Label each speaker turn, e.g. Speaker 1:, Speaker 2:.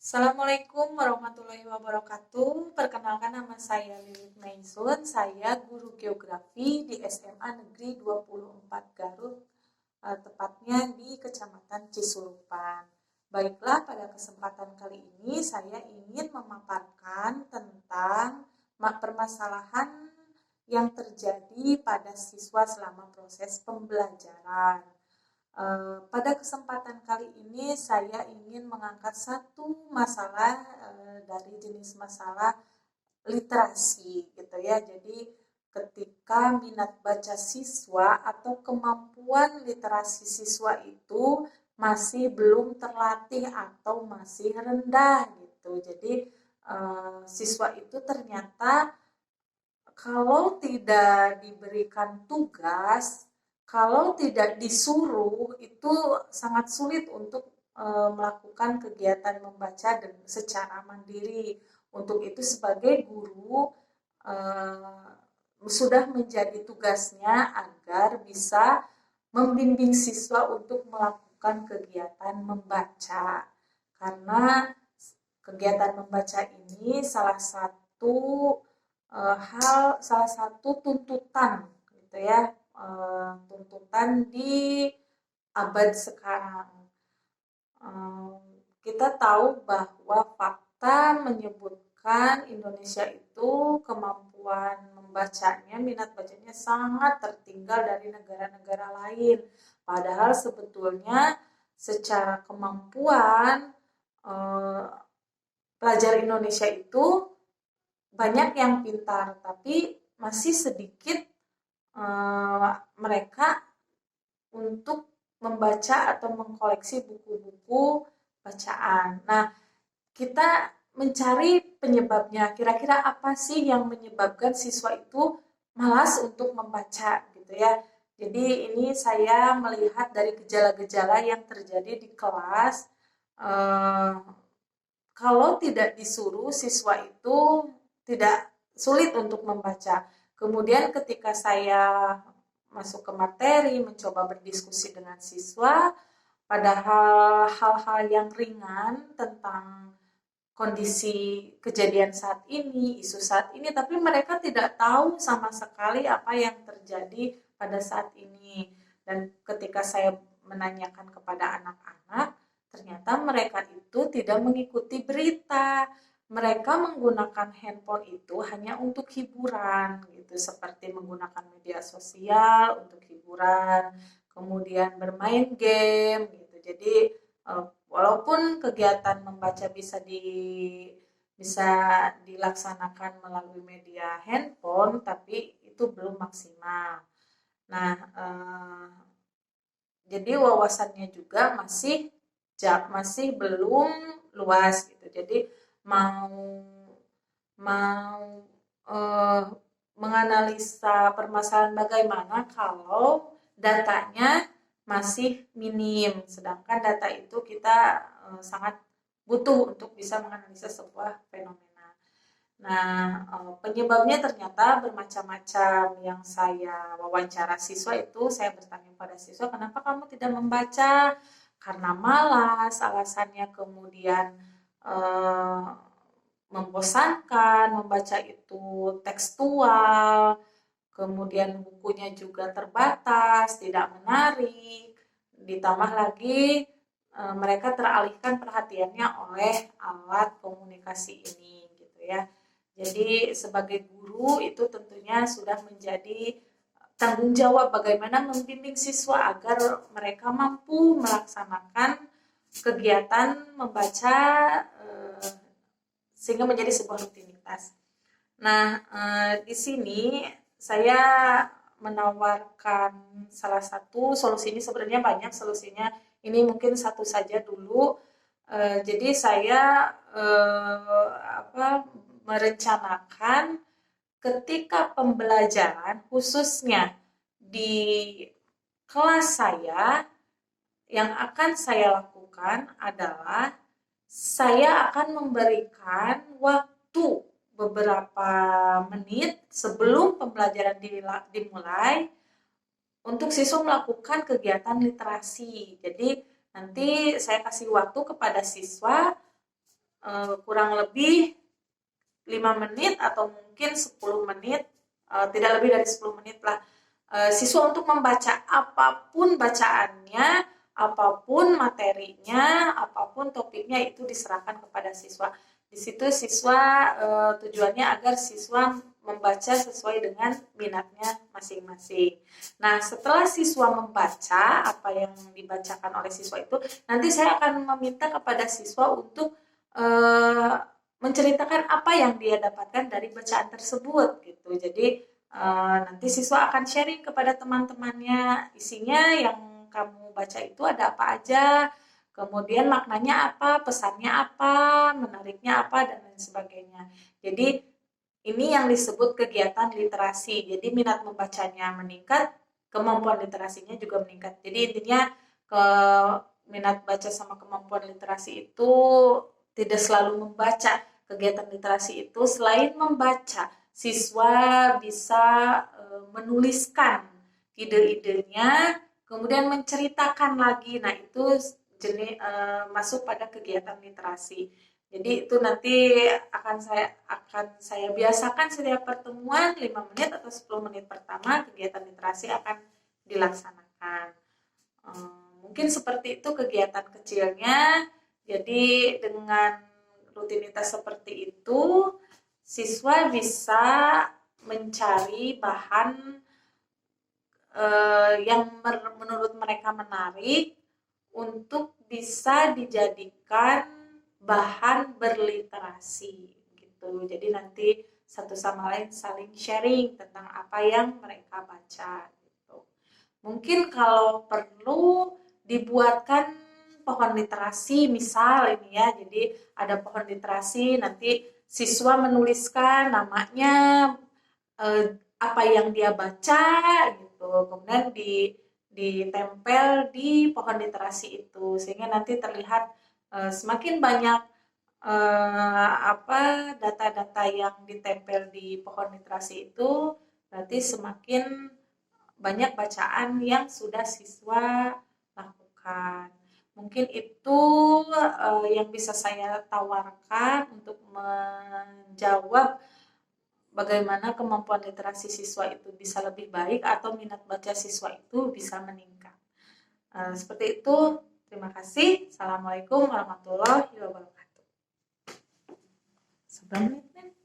Speaker 1: Assalamualaikum warahmatullahi wabarakatuh. Perkenalkan nama saya Lilit Maisun. Saya guru geografi di SMA Negeri 24 Garut, tepatnya di Kecamatan Cisurupan. Baiklah, pada kesempatan kali ini saya ingin memaparkan tentang permasalahan yang terjadi pada siswa selama proses pembelajaran. Pada kesempatan kali ini saya ingin mengangkat satu masalah dari jenis masalah literasi gitu ya. Jadi ketika minat baca siswa atau kemampuan literasi siswa itu masih belum terlatih atau masih rendah gitu. Jadi siswa itu ternyata kalau tidak diberikan tugas, kalau tidak disuruh, itu sangat sulit untuk melakukan kegiatan membaca dan secara mandiri. Untuk itu sebagai guru sudah menjadi tugasnya agar bisa membimbing siswa untuk melakukan kegiatan membaca. Karena kegiatan membaca ini salah satu tuntutan gitu ya, tuntutan di abad sekarang. Kita tahu bahwa fakta menyebutkan Indonesia itu kemampuan membacanya, minat bacanya sangat tertinggal dari negara-negara lain. Padahal sebetulnya secara kemampuan pelajar Indonesia itu banyak yang pintar, tapi masih sedikit mereka untuk membaca atau mengkoleksi buku-buku bacaan. Nah, kita mencari penyebabnya. Kira-kira apa sih yang menyebabkan siswa itu malas untuk membaca gitu ya. Jadi ini saya melihat dari gejala-gejala yang terjadi di kelas. Kalau tidak disuruh, siswa itu tidak sulit untuk membaca. Kemudian ketika saya masuk ke materi, mencoba berdiskusi dengan siswa, padahal hal-hal yang ringan tentang kondisi kejadian saat ini, isu saat ini, tapi mereka tidak tahu sama sekali apa yang terjadi pada saat ini. Dan ketika saya menanyakan kepada anak-anak, ternyata mereka itu tidak mengikuti berita. Mereka menggunakan handphone itu hanya untuk hiburan, gitu, seperti menggunakan media sosial untuk hiburan, kemudian bermain game, gitu. Jadi walaupun kegiatan membaca bisa dilaksanakan melalui media handphone, tapi itu belum maksimal. Nah, jadi wawasannya juga masih belum luas gitu. Jadi mau mau menganalisa permasalahan bagaimana kalau datanya masih minim, sedangkan data itu kita sangat butuh untuk bisa menganalisa sebuah fenomena. Nah, penyebabnya ternyata bermacam-macam. Yang saya wawancara siswa itu, saya bertanya pada siswa, kenapa kamu tidak membaca? Karena malas, alasannya, kemudian membosankan, membaca itu tekstual, kemudian bukunya juga terbatas, tidak menarik, ditambah lagi mereka teralihkan perhatiannya oleh alat komunikasi ini gitu ya. Jadi sebagai guru itu tentunya sudah menjadi tanggung jawab bagaimana membimbing siswa agar mereka mampu melaksanakan kegiatan membaca sehingga menjadi sebuah rutinitas. Nah, di sini saya menawarkan salah satu solusi. Ini sebenarnya banyak solusinya. Ini mungkin satu saja dulu. Jadi saya merencanakan ketika pembelajaran khususnya di kelas saya, yang akan saya lakukan adalah saya akan memberikan waktu beberapa menit sebelum pembelajaran dimulai untuk siswa melakukan kegiatan literasi. Jadi nanti saya kasih waktu kepada siswa kurang lebih 5 menit atau mungkin 10 menit, tidak lebih dari 10 menit lah, siswa untuk membaca apapun bacaannya, apapun materinya, apapun topiknya itu diserahkan kepada siswa. Di situ siswa tujuannya agar siswa membaca sesuai dengan minatnya masing-masing. Nah, setelah siswa membaca apa yang dibacakan oleh siswa itu, nanti saya akan meminta kepada siswa untuk menceritakan apa yang dia dapatkan dari bacaan tersebut gitu. Jadi nanti siswa akan sharing kepada teman-temannya, isinya yang kamu baca itu ada apa aja, kemudian maknanya apa, pesannya apa, menariknya apa, dan lain sebagainya. Jadi ini yang disebut kegiatan literasi. Jadi minat membacanya meningkat, kemampuan literasinya juga meningkat. Jadi intinya ke minat baca sama kemampuan literasi itu tidak selalu membaca. Kegiatan literasi itu selain membaca, siswa bisa menuliskan ide-idenya, kemudian menceritakan lagi. Nah, itu masuk pada kegiatan literasi. Jadi itu nanti akan saya biasakan setiap pertemuan 5 menit atau 10 menit pertama kegiatan literasi akan dilaksanakan. Mungkin seperti itu kegiatan kecilnya. Jadi dengan rutinitas seperti itu, siswa bisa mencari bahan yang menurut mereka menarik untuk bisa dijadikan bahan berliterasi gitu. Jadi nanti satu sama lain saling sharing tentang apa yang mereka baca gitu. Mungkin kalau perlu dibuatkan pohon literasi misal ini ya. Jadi ada pohon literasi, nanti siswa menuliskan namanya, apa yang dia baca gitu. Kemudian ditempel di pohon literasi itu sehingga nanti terlihat semakin banyak data-data yang ditempel di pohon literasi itu, berarti semakin banyak bacaan yang sudah siswa lakukan. Mungkin itu yang bisa saya tawarkan untuk menjawab bagaimana kemampuan literasi siswa itu bisa lebih baik atau minat baca siswa itu bisa meningkat. Seperti itu. Terima kasih. Assalamualaikum warahmatullahi wabarakatuh. 11 menit.